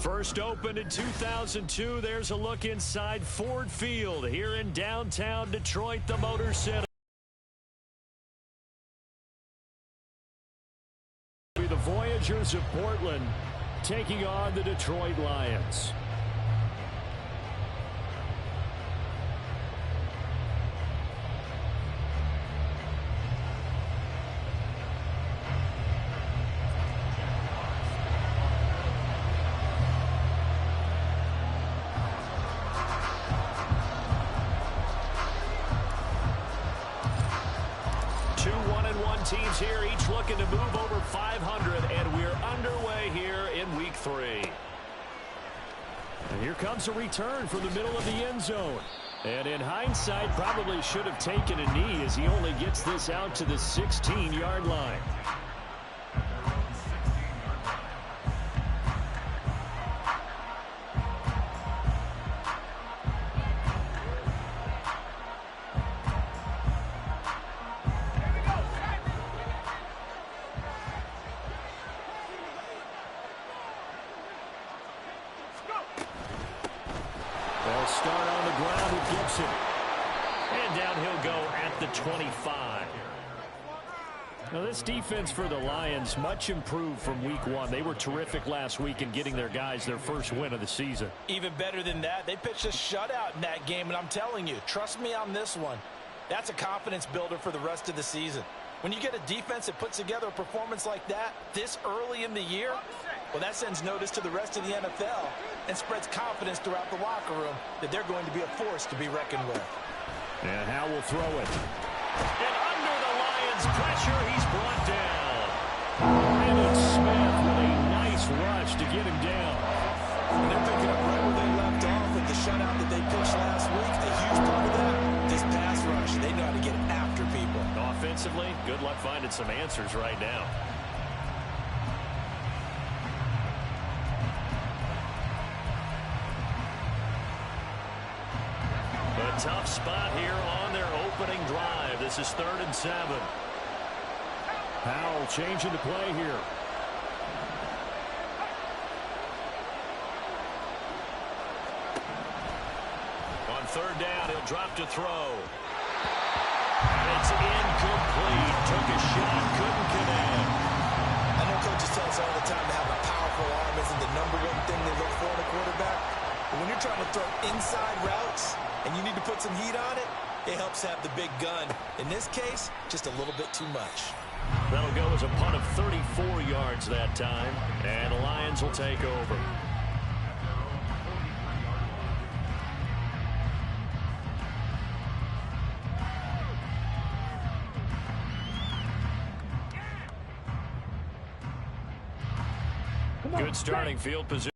First opened in 2002. There's a look inside Ford Field here in downtown Detroit, the Motor City. The Voyagers of Portland taking on the Detroit Lions. Teams here, each looking to move over 500, and we're underway here in week 3. And here comes a return from the middle of the end zone. And in hindsight, probably should have taken a knee as he only gets this out to the 16-yard line. They'll start on the ground with Gibson. And down he'll go at the 25. Now this defense for the Lions, much improved from week 1. They were terrific last week in getting their guys their first win of the season. Even better than that, they pitched a shutout in that game, and I'm telling you, trust me on this one. That's a confidence builder for the rest of the season. When you get a defense that puts together a performance like that this early in the year, well, that sends notice to the rest of the NFL and spreads confidence throughout the locker room that they're going to be a force to be reckoned with. And Howe will throw it. And under the Lions' pressure, he's brought down. Brandon Smith with a nice rush to get him down. And they're picking up right where they left off with the shutout that they pitched last week. A huge part of that, this pass rush. They know how to get after people. Offensively, good luck finding some answers right now. A tough spot here on their opening drive. This is 3rd and 7. Powell changing the play here. On 3rd down, he'll drop to throw. And it's incomplete. Took a shot, couldn't connect. I know coaches tell us all the time to have a powerful arm isn't the #1 thing they look for in a quarterback. But when you're trying to throw inside routes and you need to put some heat on it, it helps have the big gun. In this case, just a little bit too much. That'll go as a punt of 34 yards that time, and the Lions will take over. Good starting field position.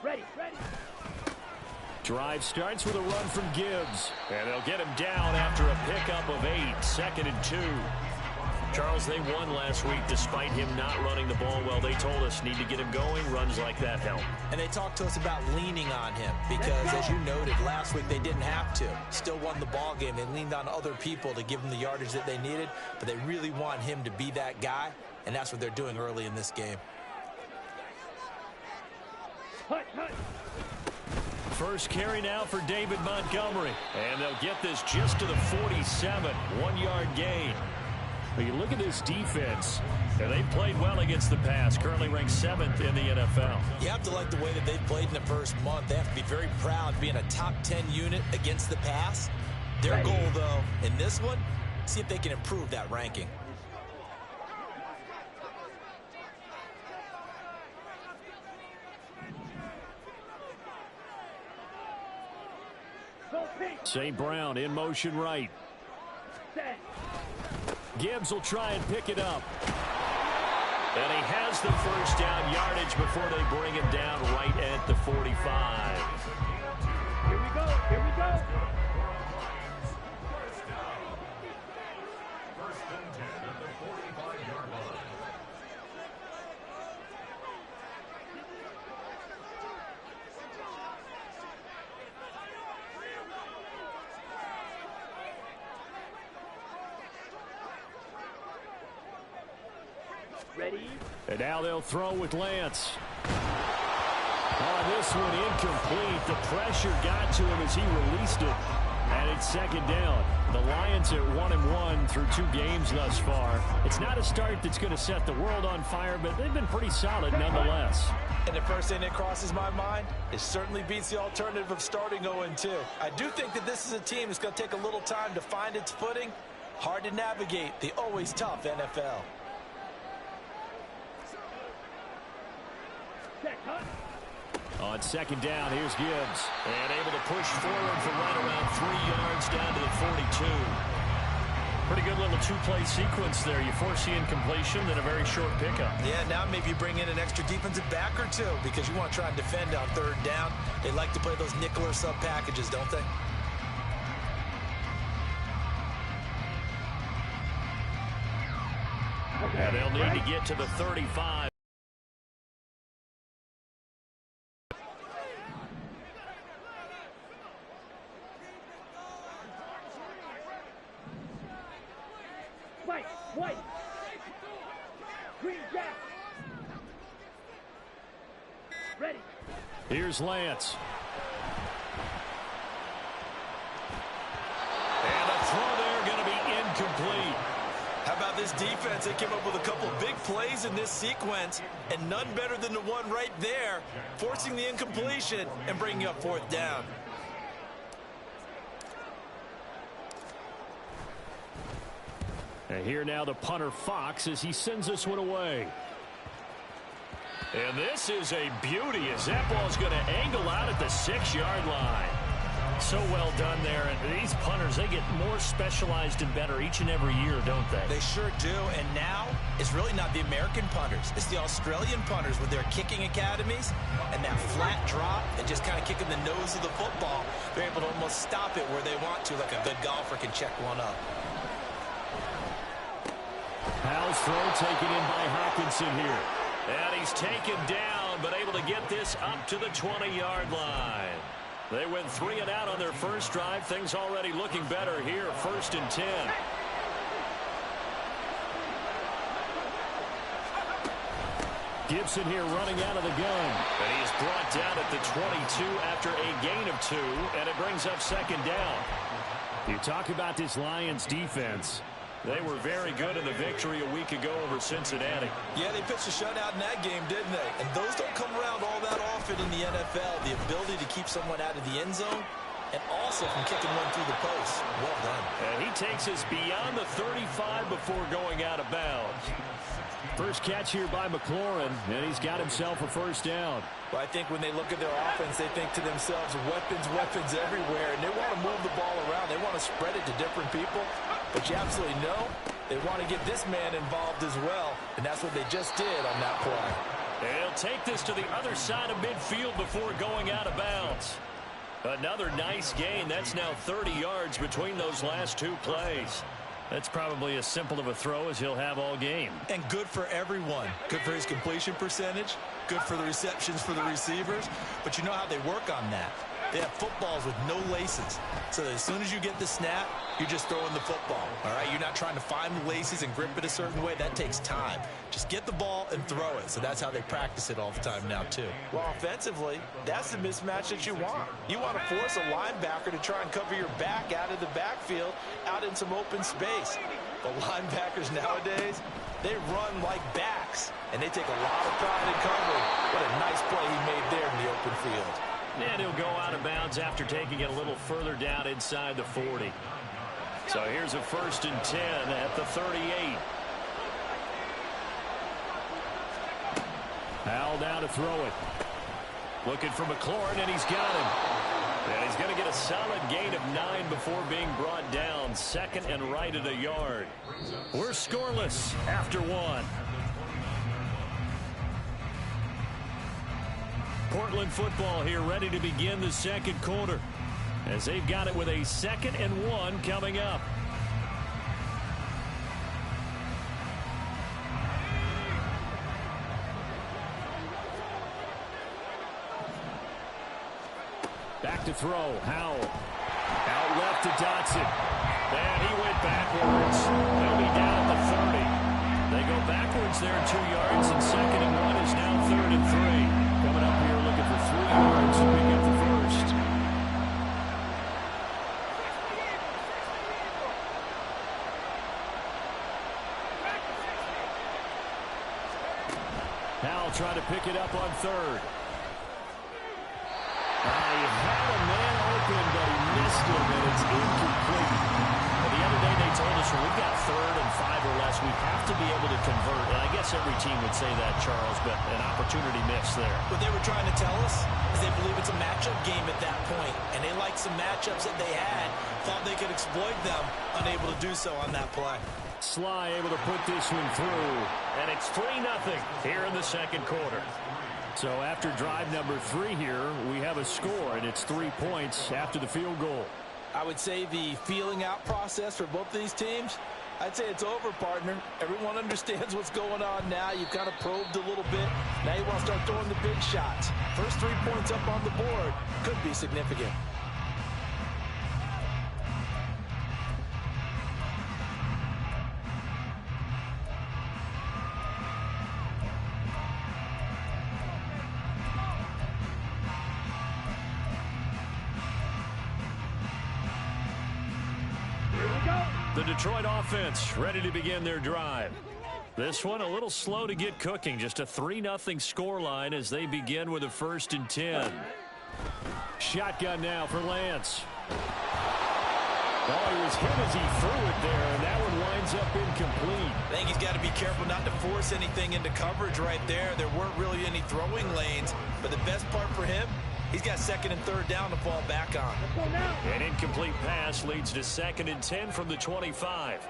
Ready. Drive starts with a run from Gibbs. And they'll get him down after a pickup of 8. 2nd and 2. Charles, they won last week despite him not running the ball well. They told us need to get him going. Runs like that help. And they talked to us about leaning on him because, as you noted, last week they didn't have to. Still won the ball game. They leaned on other people to give them the yardage that they needed, but they really want him to be that guy, and that's what they're doing early in this game. First carry now for David Montgomery. And they'll get this just to the 47. 1-yard gain. But you look at this defense, and they've played well against the pass. Currently ranked 7th in the NFL. You have to like the way that they've played in the first month. They have to be very proud being a top 10 unit against the pass. Their goal, though, in this one, see if they can improve that ranking. St. Brown in motion right. Gibbs will try and pick it up. And he has the first down yardage before they bring him down right at the 45. Here we go. Ready? And now they'll throw with Lance. Oh, this one incomplete. The pressure got to him as he released it. And it's second down. The Lions at 1-1 through 2 games thus far. It's not a start that's going to set the world on fire, but they've been pretty solid nonetheless. And the first thing that crosses my mind, it certainly beats the alternative of starting 0-2. I do think that this is a team that's going to take a little time to find its footing. Hard to navigate the always tough NFL. On second down, here's Gibbs. And able to push forward for right around 3 yards down to the 42. Pretty good little 2-play sequence there. You force the incompletion, then a very short pickup. Yeah, now maybe you bring in an extra defensive back or two because you want to try and defend on third down. They like to play those nickel or sub packages, don't they? And they'll need to get to the 35. White. Green jack. Ready. Here's Lance. And a throw there going to be incomplete. How about this defense? They came up with a couple big plays in this sequence, and none better than the one right there, forcing the incompletion and bringing up fourth down. And here now the punter Fox as he sends this one away. And this is a beauty as that ball's going to angle out at the 6-yard line. So well done there. And these punters, they get more specialized and better each and every year, don't they? They sure do. And now it's really not the American punters. It's the Australian punters with their kicking academies and that flat drop and just kind of kicking the nose of the football. They're able to almost stop it where they want to, like a good golfer can check one up. Powell's throw taken in by Hawkinson here. And he's taken down, but able to get this up to the 20-yard line. They went 3 and out on their first drive. Things already looking better here. 1st and 10. Gibson here running out of the gun. And he's brought down at the 22 after a gain of 2, and it brings up second down. You talk about this Lions defense. They were very good in the victory a week ago over Cincinnati. Yeah, they pitched a shutout in that game, didn't they? And those don't come around all that often in the NFL. The ability to keep someone out of the end zone and also from kicking one through the post. Well done. And he takes us beyond the 35 before going out of bounds. First catch here by McLaurin, and he's got himself a first down. Well, I think when they look at their offense, they think to themselves, weapons everywhere, and they want to move the ball around. They want to spread it to different people. But you absolutely know they want to get this man involved as well, and that's what they just did on that play. They'll take this to the other side of midfield before going out of bounds. Another nice gain. That's now 30 yards between those last 2 plays. That's probably as simple of a throw as he'll have all game. And good for everyone. Good for his completion percentage. Good for the receptions for the receivers. But you know how they work on that. They have footballs with no laces. So that as soon as you get the snap, you're just throwing the football. All right? You're not trying to find the laces and grip it a certain way. That takes time. Just get the ball and throw it. So that's how they practice it all the time now, too. Well, offensively, that's the mismatch that you want. You want to force a linebacker to try and cover your back out of the backfield, out in some open space. But linebackers nowadays, they run like backs, and they take a lot of pride in covering. What a nice play he made there in the open field. And he'll go out of bounds after taking it a little further down inside the 40. So here's a 1st and 10 at the 38. Powell down to throw it. Looking for McLaurin, and he's got him. And he's going to get a solid gain of 9 before being brought down. 2nd and right at a yard. We're scoreless after 1. Portland football here ready to begin the 2nd quarter as they've got it with a 2nd and 1 coming up. Back to throw. Howell. Out left to Dotson. And he went backwards. He'll be down at the 30. They go backwards yards there, 2 yards, and 2nd and 1 is now 3rd and 3. Coming up here looking for 3 yards to pick up the first. Howell trying to pick it up on 3rd. He had a man open, but he missed him, and it's incomplete. But the other day they told us when we've got 3rd and 5 or less, we have to be able to convert. And I guess every team would say that, Charles, but an opportunity missed there. What they were trying to tell us is they believe it's a matchup game at that point, and they liked some matchups that they had, thought they could exploit them, unable to do so on that play. Sly able to put this one through, and it's 3-0 here in the 2nd quarter. So after drive number 3 here, we have a score, and it's 3 points after the field goal. I would say the feeling out process for both of these teams, I'd say it's over, partner. Everyone understands what's going on now. You've kind of probed a little bit. Now you want to start throwing the big shots. First 3 points up on the board could be significant. The Detroit offense ready to begin their drive. This one a little slow to get cooking. Just a 3-0 scoreline as they begin with a 1st and 10. Shotgun now for Lance. Oh, he was hit as he threw it there, and that one winds up incomplete. I think he's got to be careful not to force anything into coverage right there. There weren't really any throwing lanes, but the best part for him, he's got 2nd and 3rd down to fall back on. An incomplete pass leads to 2nd and 10 from the 25.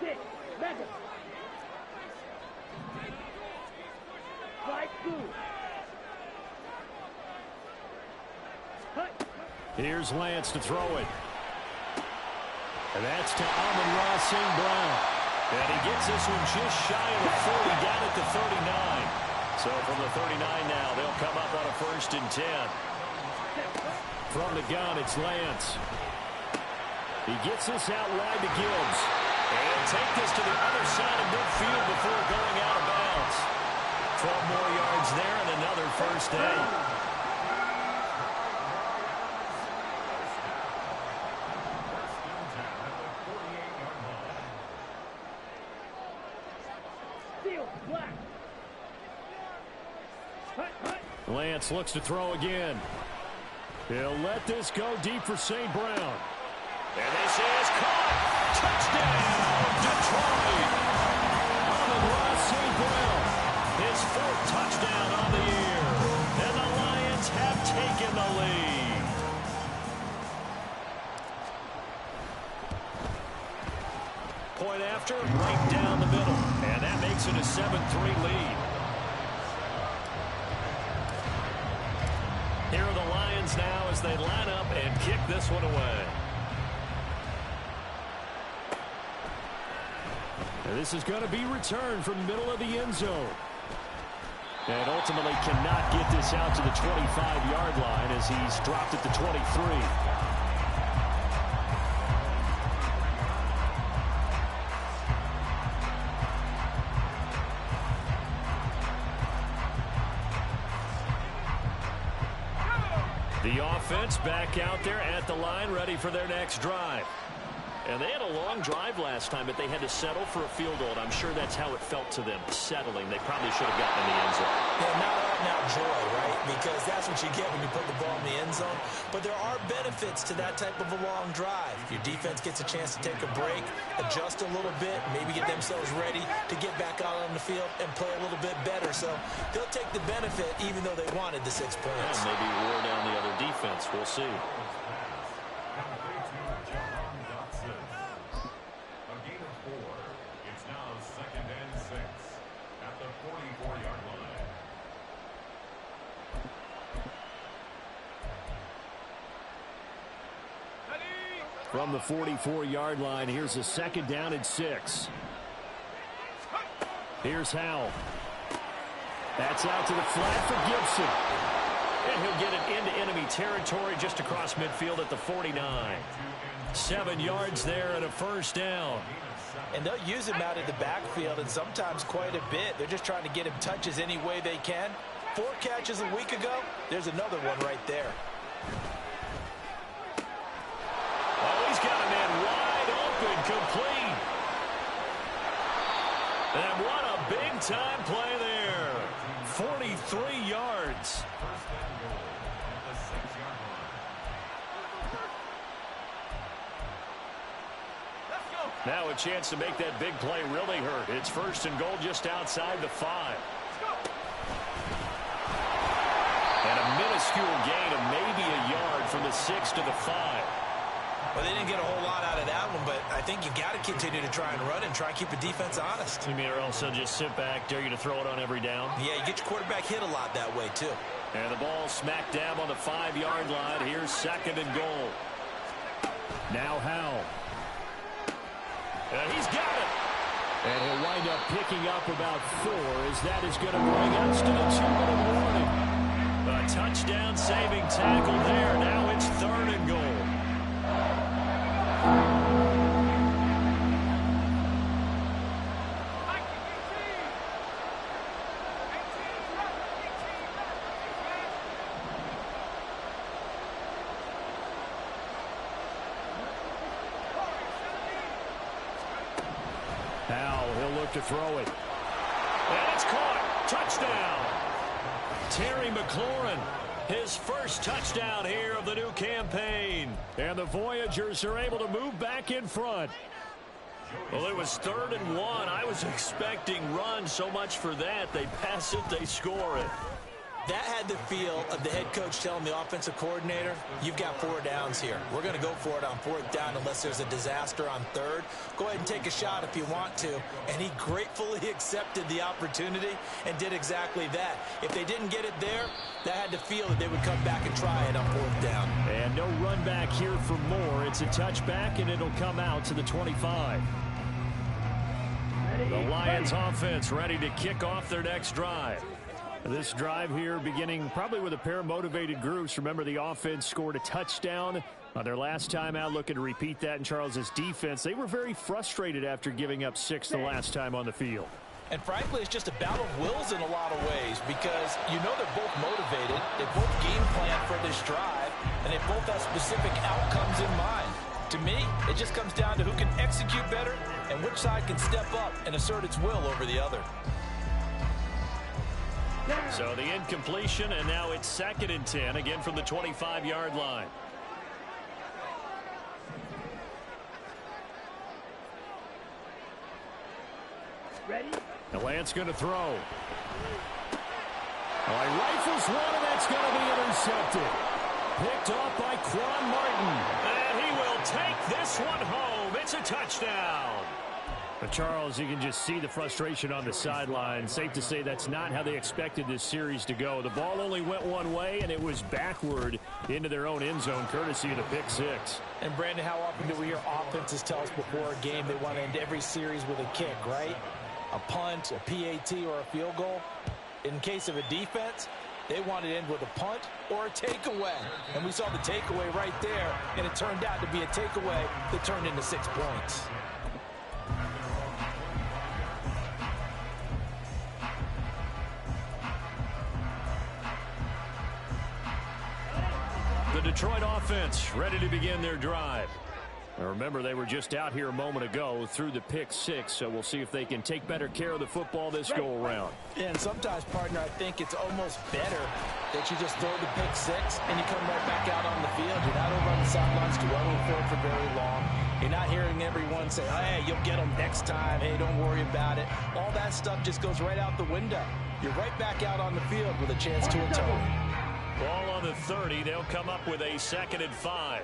6, 7. Strike 2. Here's Lance to throw it. And that's to Amon-Ra St. Brown. And he gets this one just shy of the 40, down at the 39. So from the 39 now, they'll come up on a 1st and 10. From the gun, it's Lance. He gets this out wide to Gibbs. And take this to the other side of midfield before going out of bounds. 12 more yards there and another 1st down. Lance looks to throw again. He'll let this go deep for St. Brown. And this is caught. Touchdown, Detroit. Amon-Ra St. Brown. His 4th touchdown on the year. And the Lions have taken the lead. Point after, right down the middle. And that makes it a 7-3 lead. Here are the Lions now as they line up and kick this one away. And this is going to be returned from the middle of the end zone. And ultimately cannot get this out to the 25-yard line as he's dropped at the 23. The offense back out there at the line, ready for their next drive. And they had a long drive last time, but they had to settle for a field goal. And I'm sure that's how it felt to them, settling. They probably should have gotten in the end zone. Yeah, not out and out joy, right? Because that's what you get when you put the ball in the end zone. But there are benefits to that type of a long drive. Your defense gets a chance to take a break, adjust a little bit, maybe get themselves ready to get back out on the field and play a little bit better. So they'll take the benefit even though they wanted the 6 points. And maybe wear down the other defense. We'll see. From the 44-yard line, here's a 2nd down and 6. Here's Howell. That's out to the flat for Gibson. And he'll get it into enemy territory just across midfield at the 49. 7 yards there and a first down. And they'll use him out of the backfield, and sometimes quite a bit. They're just trying to get him touches any way they can. 4 catches a week ago. There's another one right there. Oh, he's got a man wide open, complete. And what a big-time play there. 43 yards. Now a chance to make that big play really hurt. It's 1st and goal just outside the 5. And a minuscule gain of maybe a yard from the 6 to the 5. Well, they didn't get a whole lot out of that one, but I think you got to continue to try and run and try and keep the defense honest. You mean or also just sit back, dare you to throw it on every down? Yeah, you get your quarterback hit a lot that way, too. And the ball smack dab on the 5-yard line. Here's 2nd and goal. Now Howell. And he's got it. And he'll wind up picking up about 4 as that is going to bring us to the 2-minute warning. A touchdown saving tackle there. Now it's 3rd and goal. He'll look to throw it. And it's caught. Touchdown. Terry McLaurin, his first touchdown here of the new campaign. And the Voyagers are able to move back in front. Well, it was 3rd and 1. I was expecting run, so much for that. They pass it, they score it. That had the feel of the head coach telling the offensive coordinator, you've got 4 downs here. We're going to go for it on 4th down unless there's a disaster on 3rd. Go ahead and take a shot if you want to. And he gratefully accepted the opportunity and did exactly that. If they didn't get it there, that had the feel that they would come back and try it on 4th down. And no run back here for more. It's a touchback, and it'll come out to the 25. The Lions offense ready to kick off their next drive. This drive here beginning probably with a pair of motivated groups. Remember, the offense scored a touchdown on their last time out. Looking to repeat that in Charles's defense. They were very frustrated after giving up 6 the last time on the field. And frankly, it's just a battle of wills in a lot of ways because you know they're both motivated. They both game plan for this drive, and they both have specific outcomes in mind. To me, it just comes down to who can execute better and which side can step up and assert its will over the other. So the incompletion, and now it's 2nd and 10, again from the 25-yard line. Ready? The Lance going to throw. Well, he rifles one, and that's going to be intercepted. Picked off by Quan Martin. And he will take this one home. It's a touchdown. But Charles, you can just see the frustration on the sideline. Safe to say that's not how they expected this series to go. The ball only went one way, and it was backward into their own end zone, courtesy of the pick 6. And, Brandon, how often do we hear offenses tell us before a game they want to end every series with a kick, right? A punt, a PAT, or a field goal. In case of a defense, they want to end with a punt or a takeaway. And we saw the takeaway right there, and it turned out to be a takeaway that turned into 6 points. The Detroit offense ready to begin their drive. Now remember, they were just out here a moment ago through the pick 6, so we'll see if they can take better care of the football this go-around. Yeah, and sometimes, partner, I think it's almost better that you just throw the pick 6 and you come right back out on the field. You're not over on the sidelines dwelling for it for very long. You're not hearing everyone say, hey, you'll get them next time. Hey, don't worry about it. All that stuff just goes right out the window. You're right back out on the field with a chance to atone. Ball on the 30. They'll come up with a 2nd and 5.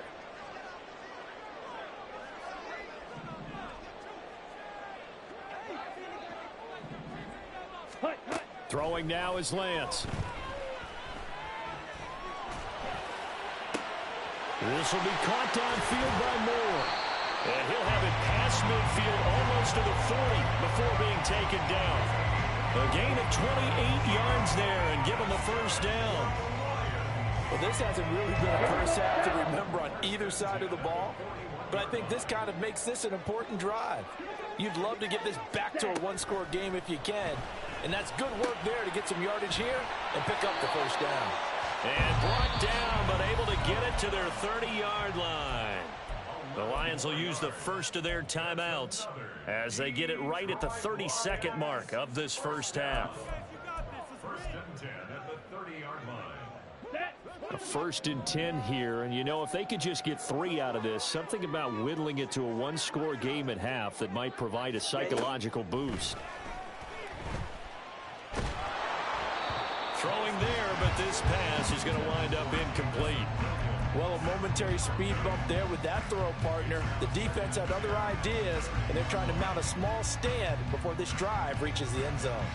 Throwing now is Lance. This will be caught downfield by Moore. And he'll have it past midfield almost to the 40 before being taken down. A gain of 28 yards there and give him a first down. Well, this hasn't really been a first half to remember on either side of the ball. but I think this kind of makes this an important drive. You'd love to get this back to a one-score game if you can, and that's good work there to get some yardage here and pick up the first down. And brought down, but able to get it to their 30-yard line. The Lions will use the first of their timeouts as they get it right at the 32nd mark of this first half. First and 10 at the 30-yard line. A 1st and 10 here, and you know, if they could just get 3 out of this, something about whittling it to a one-score game at half that might provide a psychological boost. Throwing there, but this pass is going to wind up incomplete. Well, a momentary speed bump there with that throw, partner. The defense had other ideas, and they're trying to mount a small stand before this drive reaches the end zone.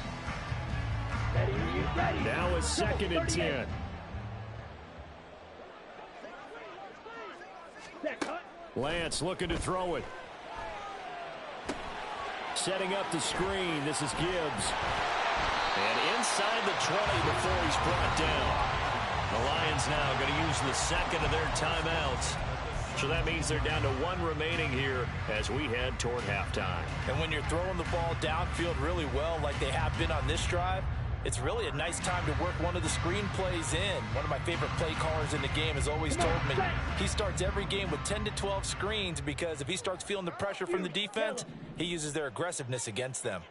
Now a 2nd and 10. Lance looking to throw it. Setting up the screen. This is Gibbs. And inside the 20 before he's brought down. The Lions now going to use the second of their timeouts. So that means they're down to 1 remaining here as we head toward halftime. And when you're throwing the ball downfield really well like they have been on this drive, it's really a nice time to work one of the screen plays in. One of my favorite play callers in the game has always told me he starts every game with 10 to 12 screens because if he starts feeling the pressure from the defense, he uses their aggressiveness against them.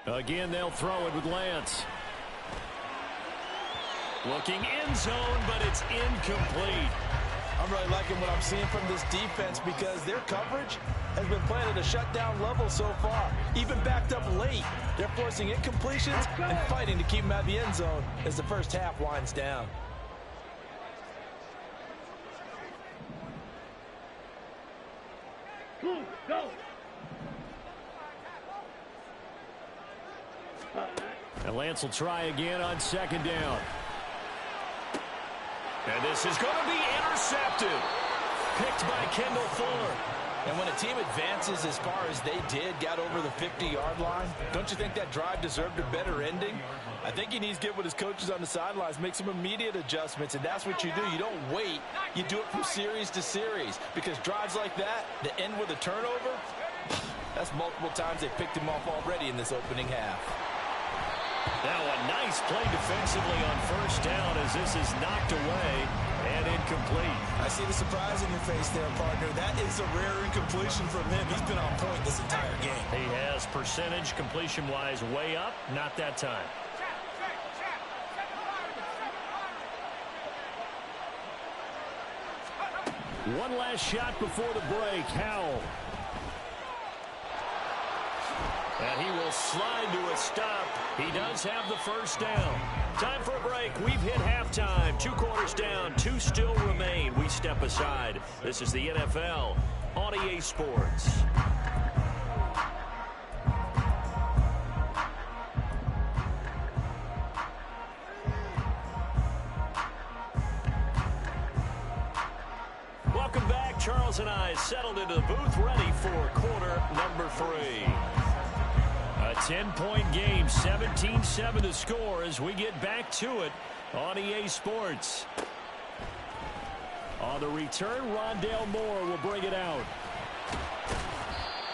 Again, they'll throw it with Lance. Looking end zone, but it's incomplete. I'm really liking what I'm seeing from this defense because their coverage has been playing at a shutdown level so far. Even backed up late, they're forcing incompletions and fighting to keep them out of the end zone as the first half winds down. Go. And Lance will try again on 2nd down. And this is going to be intercepted. Picked by Kendall Fuller. And when a team advances as far as they did, got over the 50-yard line, don't you think that drive deserved a better ending? I think he needs to get with his coaches on the sidelines, make some immediate adjustments, and that's what you do. You don't wait. You do it from series to series because drives like that end with a turnover, that's multiple times they picked him off already in this opening half. Now a nice play defensively on 1st down as this is knocked away and incomplete. I see the surprise in your face there, partner. That is a rare incompletion from him. He's been on point this entire game. He has percentage completion-wise way up, not that time. One last shot before the break. Howell. And he will slide to a stop. He does have the first down. Time for a break. We've hit halftime. 2 quarters down. 2 still remain. We step aside. This is the NFL on EA Sports. Welcome back. Charles and I settled into the booth ready for quarter number 3. A 10-point game, 17-7 to score as we get back to it on EA Sports. On the return, Rondale Moore will bring it out.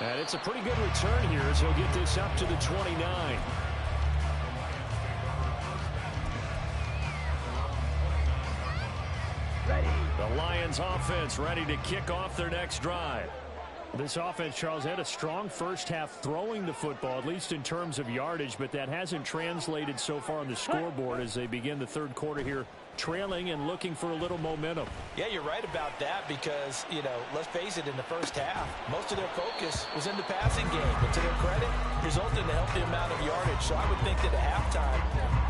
And it's a pretty good return here as he'll get this up to the 29. Ready. The Lions offense ready to kick off their next drive. This offense, Charles, had a strong first half throwing the football, at least in terms of yardage, but that hasn't translated so far on the scoreboard as they begin the 3rd quarter here, trailing and looking for a little momentum. Yeah, you're right about that because, you know, let's face it, in the first half, most of their focus was in the passing game. But to their credit, resulted in a healthy amount of yardage. So I would think that at halftime,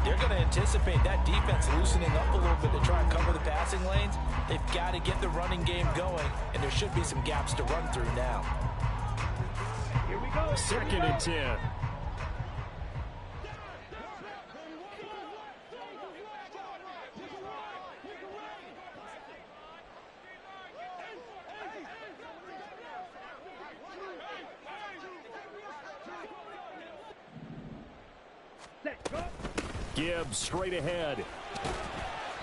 they're going to anticipate that defense loosening up a little bit to try and cover the passing lanes. They've got to get the running game going, and there should be some gaps to run through now. Here we go. 2nd and 10. Set, go. Gibbs straight ahead.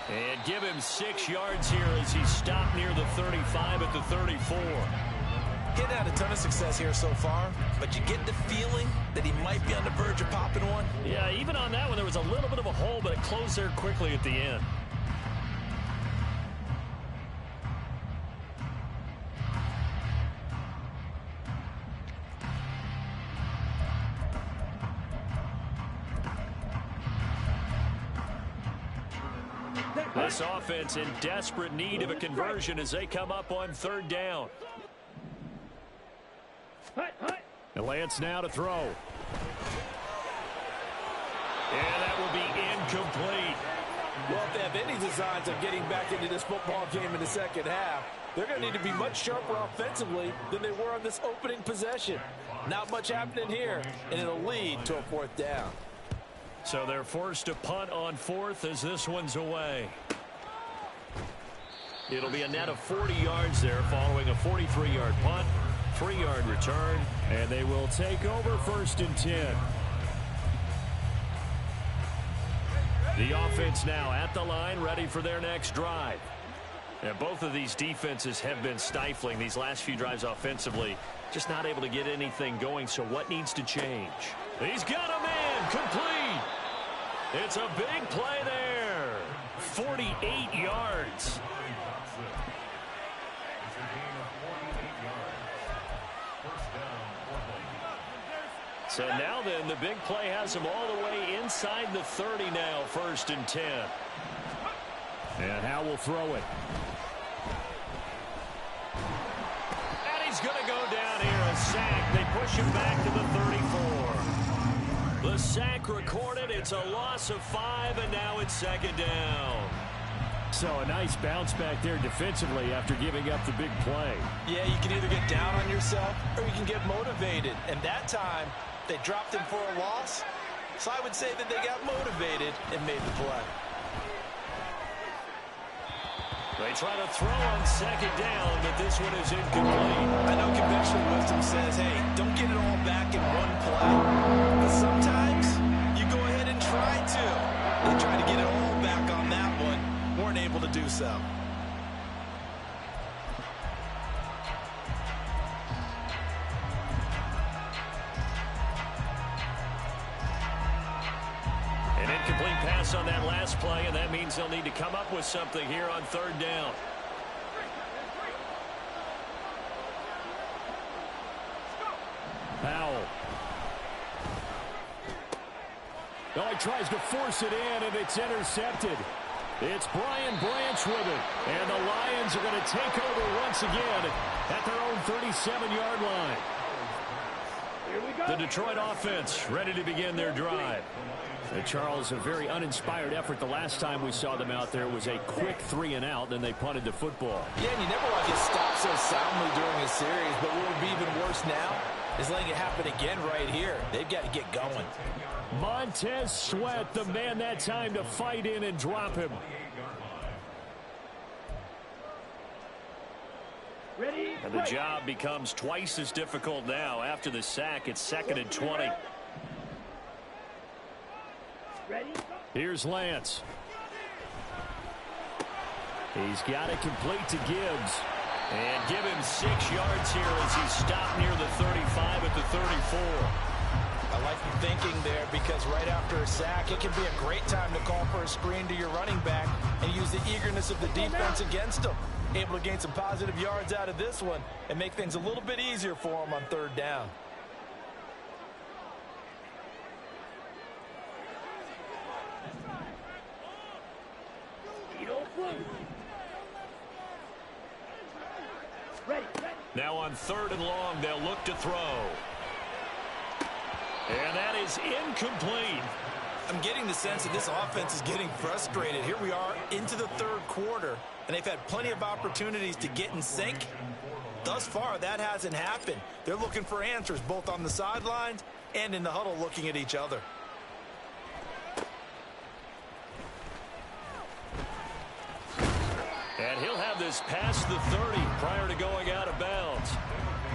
And give him 6 yards here as he stopped near the 35 at the 34. Getting had a ton of success here so far, but you get the feeling that he might be on the verge of popping one. Yeah, even on that one, there was a little bit of a hole, but it closed there quickly at the end. This offense in desperate need of a conversion as they come up on 3rd down. And Lance now to throw. And that will be incomplete. Well, if they have any designs of getting back into this football game in the second half, they're going to need to be much sharper offensively than they were on this opening possession. Not much happening here, and it'll lead to a 4th down. So they're forced to punt on 4th as this one's away. It'll be a net of 40 yards there following a 43-yard punt, 3-yard return, and they will take over 1st and 10. The offense now at the line, ready for their next drive. And both of these defenses have been stifling these last few drives offensively, just not able to get anything going. So what needs to change? He's got a man, complete. It's a big play there. 48 yards. So now then, the big play has him all the way inside the 30 now, 1st and 10. And Howe will throw it. And he's going to go down here, a sack. They push him back to the 34. The sack recorded. It's a loss of 5, and now it's 2nd down. So a nice bounce back there defensively after giving up the big play. Yeah, you can either get down on yourself or you can get motivated. And that time, they dropped him for a loss. So I would say that they got motivated and made the play. They try to throw on 2nd down, but this one is incomplete. I know conventional wisdom says, hey, don't get it all back in one play. But sometimes you go ahead and try to. They tried to get it all back on that one. Weren't able to do so. An incomplete pass on that last play, and that means they'll need to come up with something here on 3rd down. Powell. Oh, he tries to force it in, and it's intercepted. It's Brian Branch with it, and the Lions are going to take over once again at their own 37-yard line. The Detroit offense ready to begin their drive. Charles, a very uninspired effort the last time we saw them out there was a quick 3-and-out, then they punted the football. Yeah, and you never want to get stopped so soundly during a series, but what would be even worse now is letting it happen again right here. They've got to get going. Montez Sweat, the man that time to fight in and drop him. Ready? And the job becomes twice as difficult now. After the sack, it's 2nd and 20. Ready? Here's Lance. He's got it complete to Gibbs. And give him 6 yards here as he stopped near the 35 at the 34. I like the thinking there because right after a sack, it can be a great time to call for a screen to your running back and use the eagerness of the defense against him. Able to gain some positive yards out of this one and make things a little bit easier for him on 3rd down. Now on 3rd and long, they'll look to throw. And that is incomplete. I'm getting the sense that this offense is getting frustrated. Here we are into the 3rd quarter, and they've had plenty of opportunities to get in sync. Thus far, that hasn't happened. They're looking for answers both on the sidelines and in the huddle looking at each other. And he'll have this past the 30 prior to going out of bounds.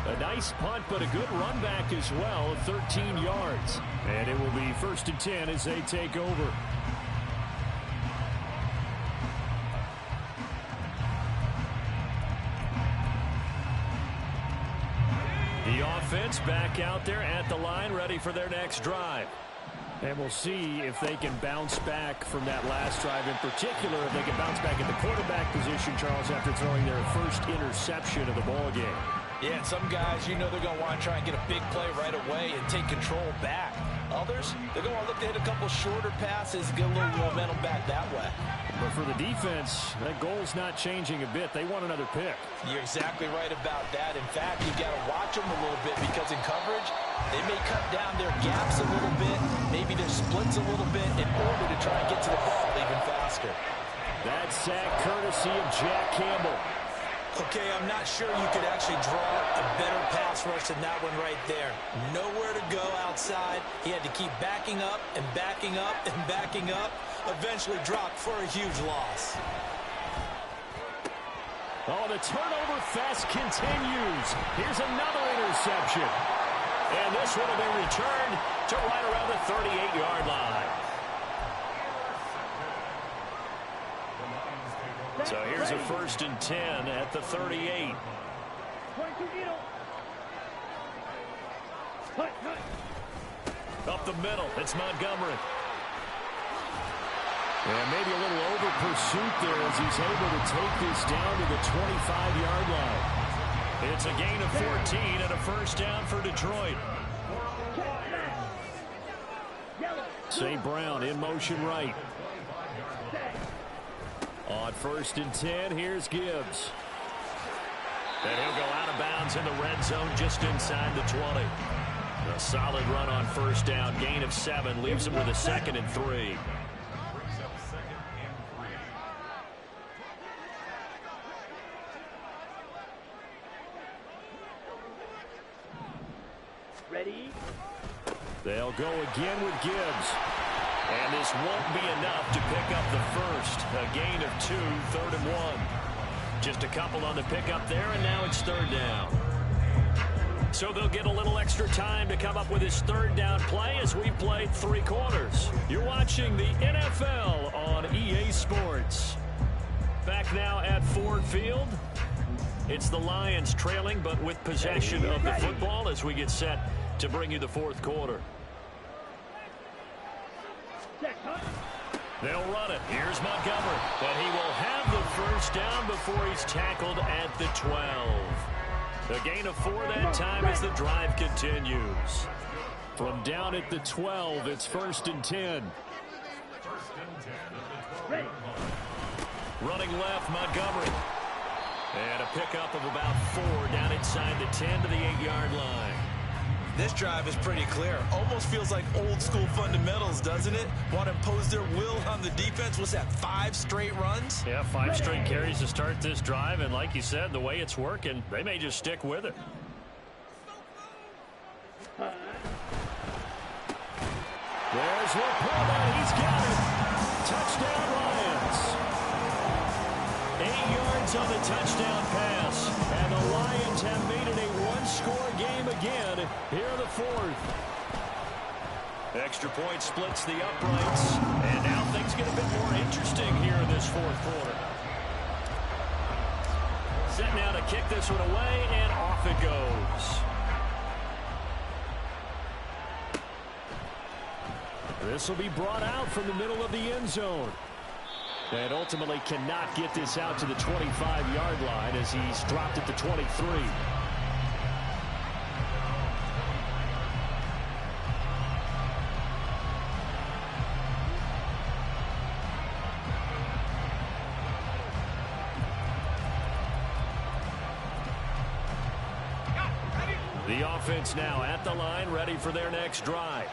A nice punt, but a good run back as well of 13 yards. And it will be 1st and 10 as they take over. The offense back out there at the line, ready for their next drive. And we'll see if they can bounce back from that last drive, in particular, if they can bounce back at the quarterback position, Charles, after throwing their first interception of the ball game. Yeah, and some guys, you know they're going to want to try and get a big play right away and take control back. Others, they're going to look to hit a couple shorter passes, get a little momentum back that way. But for the defense, that goal's not changing a bit. They want another pick. You're exactly right about that. In fact, you got to watch them a little bit because in coverage, they may cut down their gaps a little bit, maybe their splits a little bit in order to try and get to the ball even faster. That sack courtesy of Jack Campbell. Okay, I'm not sure you could actually draw a better pass rush than that one right there. Nowhere to go outside. He had to keep backing up and backing up and backing up. Eventually dropped for a huge loss. Oh, the turnover fest continues. Here's another interception. And this one will be returned to right around the 38-yard line. So here's a 1st and 10 at the 38. Up the middle, it's Montgomery. And maybe a little over pursuit there as he's able to take this down to the 25-yard line. It's a gain of 14 and a 1st down for Detroit. St. Brown in motion right. On 1st and 10, here's Gibbs. And he'll go out of bounds in the red zone just inside the 20. A solid run on 1st down. Gain of 7 leaves him with a 2nd and 3. Ready? They'll go again with Gibbs. And this won't be enough to pick up the first. A gain of 2, 3rd and 1. Just a couple on the pickup there, and now it's 3rd down. So they'll get a little extra time to come up with his 3rd down play as we play 3 quarters. You're watching the NFL on EA Sports. Back now at Ford Field. It's the Lions trailing, but with possession of the football as we get set to bring you the 4th quarter. They'll run it. Here's Montgomery. But he will have the 1st down before he's tackled at the 12. A gain of 4 that time as the drive continues. From down at the 12, it's 1st and 10. Running left, Montgomery. And a pickup of about 4 down inside the 10 to the 8-yard line. This drive is pretty clear. Almost feels like old school fundamentals, doesn't it? Want to impose their will on the defense. What's that, 5 straight runs? Yeah, 5 straight carries to start this drive. And like you said, the way it's working, they may just stick with it. There's Laporta. He's got it. Touchdown, Lions. 8 yards on the touchdown pass. And the Lions have made it a one-score game again here in the 4th. Extra point splits the uprights. And now things get a bit more interesting here in this 4th quarter. Set now to kick this one away, and off it goes. This will be brought out from the middle of the end zone. And ultimately cannot get this out to the 25-yard line as he's dropped at the 23. The offense now at the line, ready for their next drive.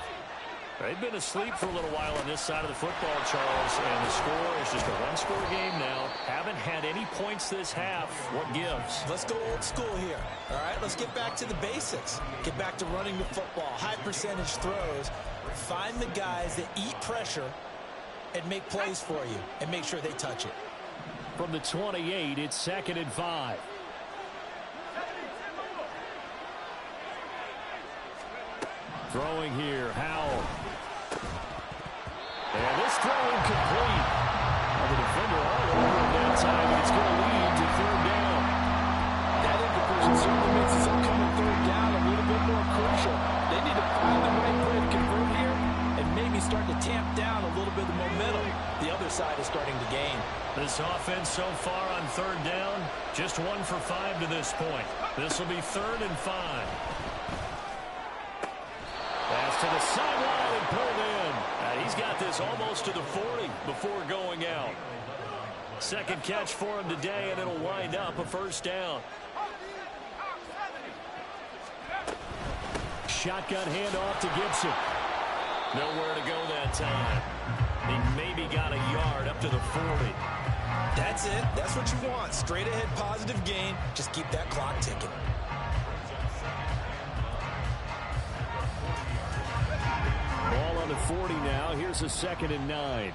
They've been asleep for a little while on this side of the football, Charles, and the score is just a one-score game now. Haven't had any points this half. What gives? Let's go old school here. All right, let's get back to the basics. Get back to running the football, high percentage throws. Find the guys that eat pressure and make plays for you and make sure they touch it. From the 28, it's 2nd and 5. Throwing here, Howell. And this throw incomplete. And the defender all over at that time, and it's going to lead to 3rd down. That incompletion certainly makes his upcoming 3rd down a crucial. They need to find the right play to convert here and maybe start to tamp down a little bit of the momentum the other side is starting to gain. This offense so far on third down, just 1 for 5 to this point. This will be 3rd and 5. Pass to the sideline and pulled in. He's got this almost to the 40 before going out. Second catch for him today, and it'll wind up a first down. Shotgun handoff to Gibson. Nowhere to go that time. He maybe got a yard up to the 40. That's it. That's what you want. Straight ahead positive gain. Just keep that clock ticking. Ball on the 40 now. Here's a 2nd and 9.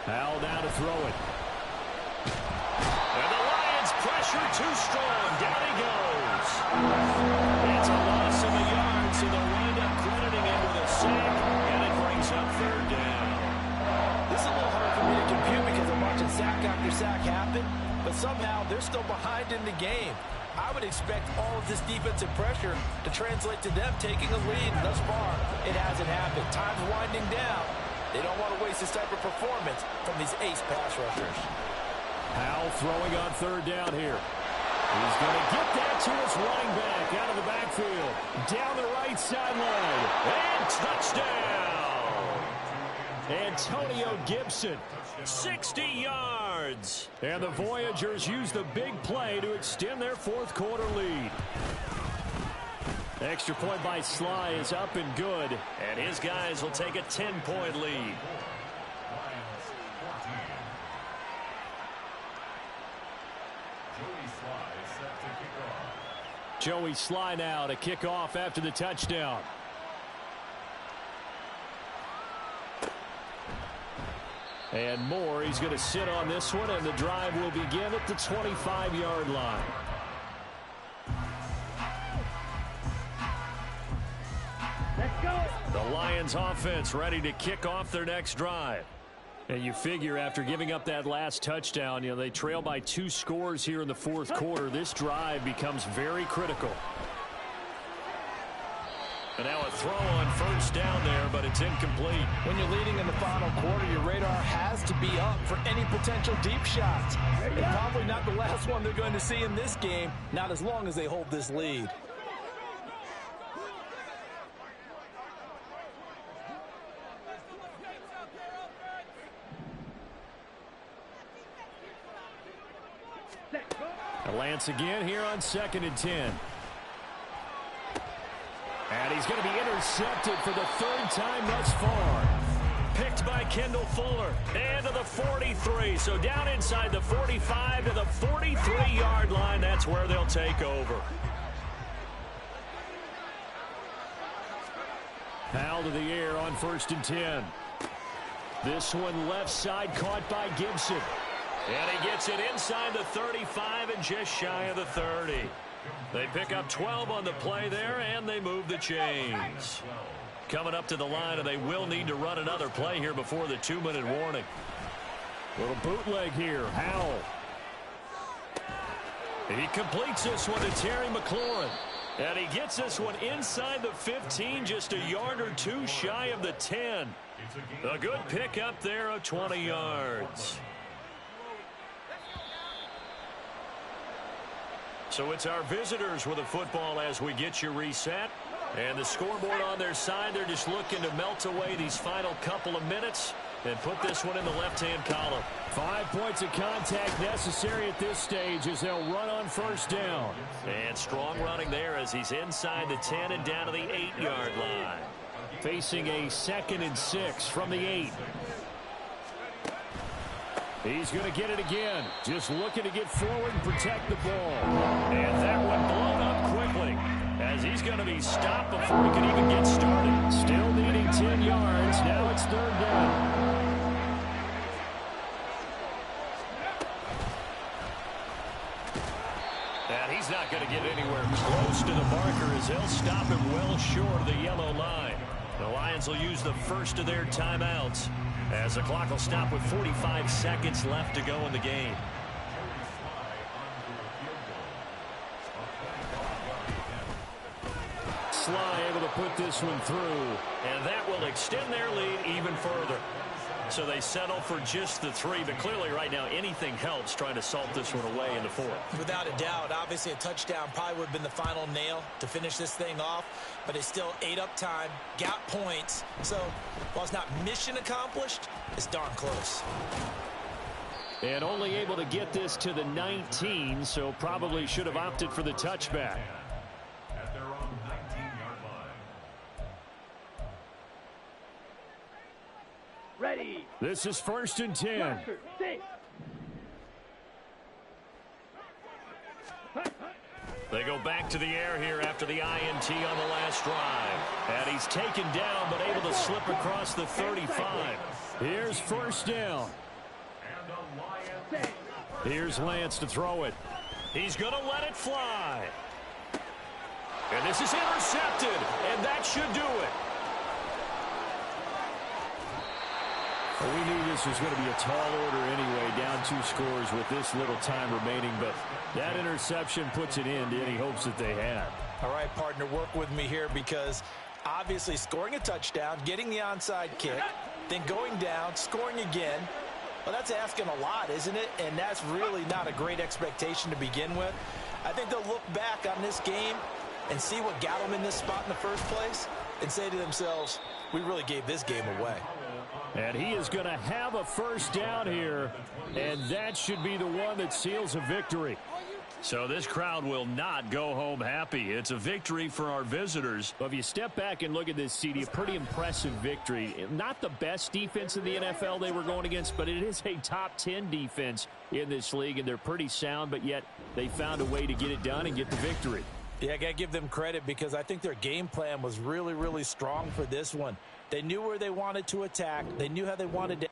Howell down to throw it. And the Lions pressure too strong. Down he goes. It's a loss of a yard, so they'll wind up crediting him with a sack, and it brings up 3rd down. This is a little hard for me to compute because I'm watching sack after sack happen, but somehow they're still behind in the game. I would expect all of this defensive pressure to translate to them taking a lead. Thus far, it hasn't happened. Time's winding down. They don't want to waste this type of performance from these ace pass rushers. Howell throwing on 3rd down here. He's going to get that to his running back out of the backfield. Down the right sideline. And touchdown! Antonio Gibson, 60 yards. And the Voyagers use the big play to extend their 4th quarter lead. Extra point by Sly is up and good. And his guys will take a 10-point lead. Joey Sly now to kick off after the touchdown. And Moore, he's going to sit on this one, and the drive will begin at the 25-yard line. Let's go. The Lions offense ready to kick off their next drive. And you figure after giving up that last touchdown, they trail by 2 scores here in the 4th quarter. This drive becomes very critical. And now a throw on 1st down there, but it's incomplete. When you're leading in the final quarter, your radar has to be up for any potential deep shots. And probably not the last one they're going to see in this game, not as long as they hold this lead. Lance again here on 2nd and 10. And he's going to be intercepted for the 3rd time thus far. Picked by Kendall Fuller. And to the 43. So down inside the 45 to the 43-yard line. That's where they'll take over. Howell to the air on 1st and 10. This one left side caught by Gibson. And he gets it inside the 35 and just shy of the 30. They pick up 12 on the play there, and they move the chains. Coming up to the line, and they will need to run another play here before the 2-minute warning. Little bootleg here. Howell. He completes this one to Terry McLaurin. And he gets this one inside the 15, just a yard or 2 shy of the 10. A good pickup there of 20 yards. So it's our visitors with the football as we get you reset. And the scoreboard on their side, they're just looking to melt away these final couple of minutes and put this one in the left-hand column. 5 points of contact necessary at this stage as they'll run on 1st down. And strong running there as he's inside the 10 and down to the 8-yard line. Facing a 2nd and 6 from the 8. He's going to get it again. Just looking to get forward and protect the ball. And that one blown up quickly as he's going to be stopped before he can even get started. Still needing 10 yards. Now it's 3rd down. And he's not going to get anywhere close to the marker as they'll stop him well short of the yellow line. The Lions will use the first of their timeouts as the clock will stop with 45 seconds left to go in the game. fly, able to put this one through. And that will extend their lead even further. So they settle for just the 3, but clearly right now anything helps trying to salt this one away in the 4th. Without a doubt, obviously a touchdown probably would have been the final nail to finish this thing off, but it's still ate up time, got points. So while it's not mission accomplished, it's darn close. And only able to get this to the 19, so probably should have opted for the touchback. At their own 19-yard line. Ready. This is 1st and 10. Marker, 6. They go back to the air here after the INT on the last drive. And he's taken down, but able to slip across the 35. Here's 1st down. And the Lions. Here's Lance to throw it. He's going to let it fly. And this is intercepted, and that should do it. Well, we knew this was going to be a tall order anyway, down 2 scores with this little time remaining, but that interception puts an end to any hopes that they had. All right, partner, work with me here because obviously scoring a touchdown, getting the onside kick, then going down, scoring again, well, that's asking a lot, isn't it? And that's really not a great expectation to begin with. I think they'll look back on this game and see what got them in this spot in the first place and say to themselves, we really gave this game away. And he is going to have a 1st down here, and that should be the one that seals a victory. So this crowd will not go home happy. It's a victory for our visitors. Well, if you step back and look at this, CD, a pretty impressive victory. Not the best defense in the NFL they were going against, but it is a top 10 defense in this league, and they're pretty sound, but yet they found a way to get it done and get the victory. Yeah, I got to give them credit because I think their game plan was really, really strong for this one. They knew where they wanted to attack. They knew how they wanted to